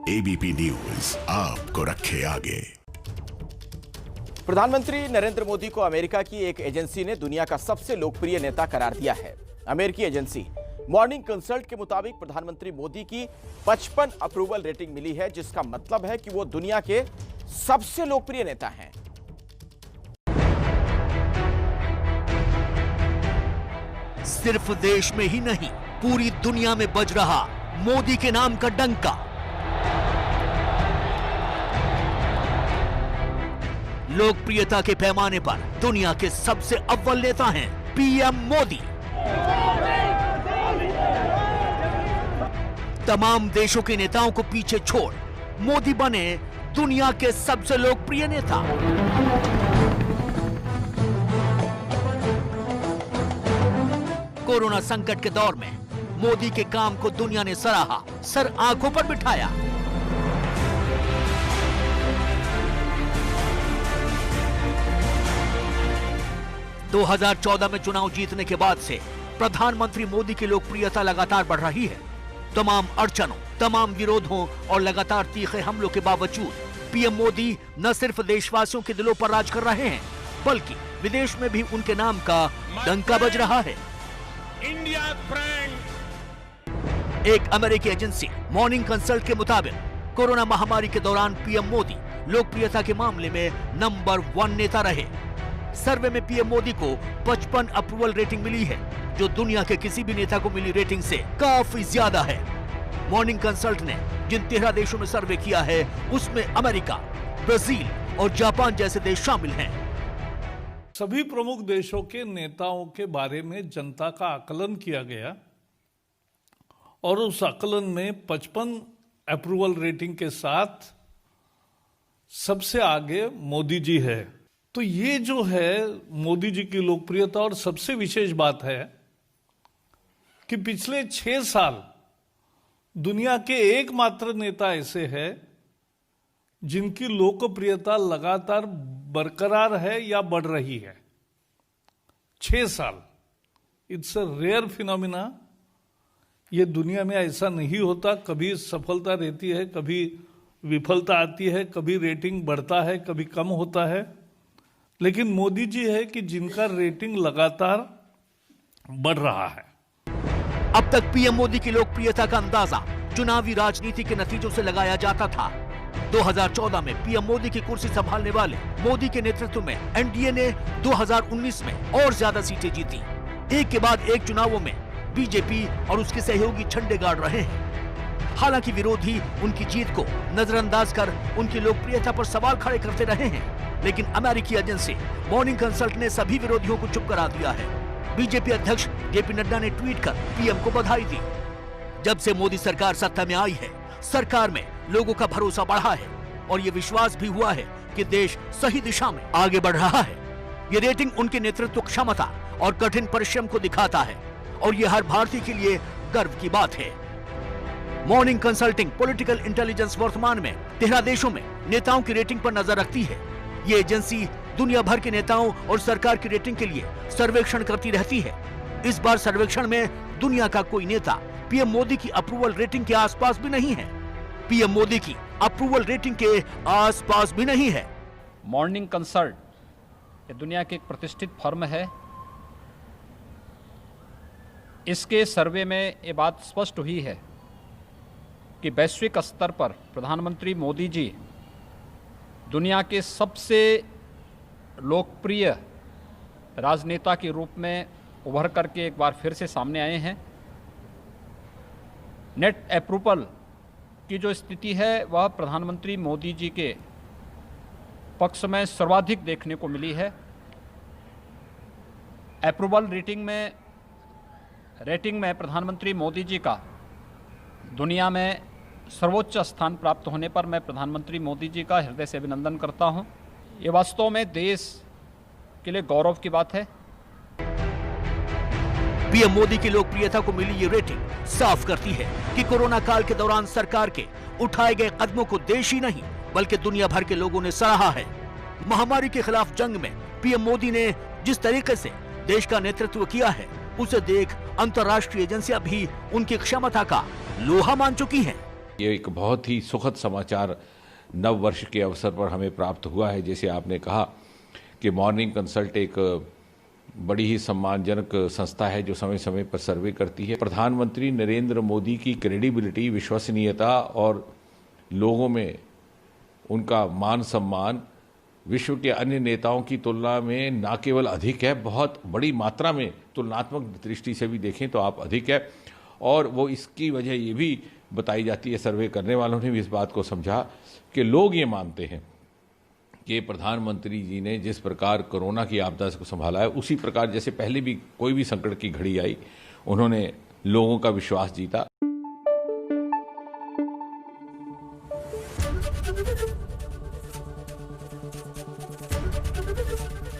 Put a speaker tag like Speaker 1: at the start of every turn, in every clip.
Speaker 1: ABP news आपको रखे आगे।
Speaker 2: प्रधानमंत्री नरेंद्र मोदी को अमेरिका की एक एजेंसी ने दुनिया का सबसे लोकप्रिय नेता करार दिया है। अमेरिकी एजेंसी मॉर्निंग कंसल्ट के मुताबिक प्रधानमंत्री मोदी की 55 अप्रूवल रेटिंग मिली है, जिसका मतलब है कि वो दुनिया के सबसे लोकप्रिय नेता हैं।
Speaker 3: सिर्फ देश में ही नहीं, पूरी दुनिया में बज रहा मोदी के नाम का डंका। लोकप्रियता के पैमाने पर दुनिया के सबसे अव्वल नेता हैं पीएम मोदी। तमाम देशों के नेताओं को पीछे छोड़ मोदी बने दुनिया के सबसे लोकप्रिय नेता। कोरोना संकट के दौर में मोदी के काम को दुनिया ने सराहा, सर आंखों पर बिठाया। दो 2014 में चुनाव जीतने के बाद से प्रधानमंत्री मोदी की लोकप्रियता लगातार बढ़ रही है। तमाम अड़चनों, तमाम विरोधों और लगातार तीखे हमलों के बावजूद पीएम मोदी न सिर्फ देशवासियों के दिलों पर राज कर रहे हैं, बल्कि विदेश में भी उनके नाम का डंका बज रहा है।
Speaker 4: India friend.
Speaker 3: एक अमेरिकी एजेंसी मॉर्निंग कंसल्ट के मुताबिक कोरोना महामारी के दौरान पीएम मोदी लोकप्रियता के मामले में नंबर 1 नेता रहे। सर्वे में पीएम मोदी को 55 अप्रूवल रेटिंग मिली है, जो दुनिया के किसी भी नेता को मिली रेटिंग से काफी ज्यादा है। मॉर्निंग कंसल्ट ने जिन 13 देशों में सर्वे किया है, उसमें अमेरिका, ब्राजील और जापान जैसे देश शामिल हैं।
Speaker 4: सभी प्रमुख देशों के नेताओं के बारे में जनता का आकलन किया गया और उस आकलन में 55 अप्रूवल रेटिंग के साथ सबसे आगे मोदी जी है। तो ये जो है मोदी जी की लोकप्रियता, और सबसे विशेष बात है कि पिछले 6 साल दुनिया के एकमात्र नेता ऐसे हैं जिनकी लोकप्रियता लगातार बरकरार है या बढ़ रही है। 6 साल, इट्स अ रेयर फिनोमिना। ये दुनिया में ऐसा नहीं होता। कभी सफलता रहती है, कभी विफलता आती है, कभी रेटिंग बढ़ता है, कभी कम होता है, लेकिन मोदी जी है कि जिनका रेटिंग लगातार बढ़ रहा है।
Speaker 3: अब तक पीएम मोदी की लोकप्रियता का अंदाजा चुनावी राजनीति के नतीजों से लगाया जाता था। 2014 में पीएम मोदी की कुर्सी संभालने वाले मोदी के नेतृत्व में एनडीए ने 2019 में और ज्यादा सीटें जीती। एक के बाद एक चुनावों में बीजेपी और उसके सहयोगी झंडे गाड़ रहे हैं। हालांकि विरोधी उनकी जीत को नजरअंदाज कर उनकी लोकप्रियता पर सवाल खड़े करते रहे हैं, लेकिन अमेरिकी एजेंसी मॉर्निंग कंसल्ट ने सभी विरोधियों को चुप करा दिया है। बीजेपी अध्यक्ष जेपी नड्डा ने ट्वीट कर पीएम को बधाई दी। जब से मोदी सरकार सत्ता में आई है, सरकार में लोगों का भरोसा बढ़ा है और ये विश्वास भी हुआ है कि देश सही दिशा में आगे बढ़ रहा है। ये रेटिंग उनके नेतृत्व क्षमता और कठिन परिश्रम को दिखाता है और ये हर भारतीय के लिए गर्व की बात है। मॉर्निंग कंसल्टिंग पॉलिटिकल इंटेलिजेंस वर्तमान में 13 देशों में नेताओं की रेटिंग पर नजर रखती है। ये एजेंसी दुनिया भर के नेताओं और सरकार की रेटिंग के लिए सर्वेक्षण करती रहती है। इस बार सर्वेक्षण में दुनिया का कोई नेता पीएम मोदी की अप्रूवल रेटिंग के आसपास भी नहीं है। पीएम मोदी की अप्रूवल रेटिंग के आसपास भी नहीं है।
Speaker 5: मॉर्निंग कंसल्ट ये दुनिया की एक प्रतिष्ठित फर्म है। इसके सर्वे में ये बात स्पष्ट हुई है कि वैश्विक स्तर पर प्रधानमंत्री मोदी जी दुनिया के सबसे लोकप्रिय राजनेता के रूप में उभर करके एक बार फिर से सामने आए हैं। नेट अप्रूवल की जो स्थिति है वह प्रधानमंत्री मोदी जी के पक्ष में सर्वाधिक देखने को मिली है। अप्रूवल रेटिंग में प्रधानमंत्री मोदी जी का दुनिया में सर्वोच्च स्थान प्राप्त होने पर मैं प्रधानमंत्री मोदी जी का हृदय से अभिनंदन करता हूं। ये वास्तव में देश के लिए गौरव की बात है।
Speaker 3: पीएम मोदी की लोकप्रियता को मिली ये रेटिंग साफ करती है कि कोरोना काल के दौरान सरकार के उठाए गए कदमों को देश ही नहीं बल्कि दुनिया भर के लोगों ने सराहा है। महामारी के खिलाफ जंग में पीएम मोदी ने जिस तरीके से देश का नेतृत्व किया है, उसे देख अंतर्राष्ट्रीय एजेंसियां भी उनकी क्षमता का लोहा मान चुकी हैं।
Speaker 6: ये एक बहुत ही सुखद समाचार नव वर्ष के अवसर पर हमें प्राप्त हुआ है। जैसे आपने कहा कि मॉर्निंग कंसल्ट एक बड़ी ही सम्मानजनक संस्था है जो समय समय पर सर्वे करती है। प्रधानमंत्री नरेंद्र मोदी की क्रेडिबिलिटी, विश्वसनीयता और लोगों में उनका मान सम्मान विश्व के अन्य नेताओं की तुलना में ना केवल अधिक है, बहुत बड़ी मात्रा में तुलनात्मक दृष्टि से भी देखें तो आप अधिक है। और वो इसकी वजह ये भी बताई जाती है, सर्वे करने वालों ने भी इस बात को समझा कि लोग ये मानते हैं कि प्रधानमंत्री जी ने जिस प्रकार कोरोना की आपदा को संभाला है, उसी प्रकार जैसे पहले भी कोई भी संकट की घड़ी आई, उन्होंने लोगों का विश्वास जीता।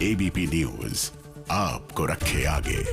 Speaker 1: एबीपी न्यूज आपको रखे आगे।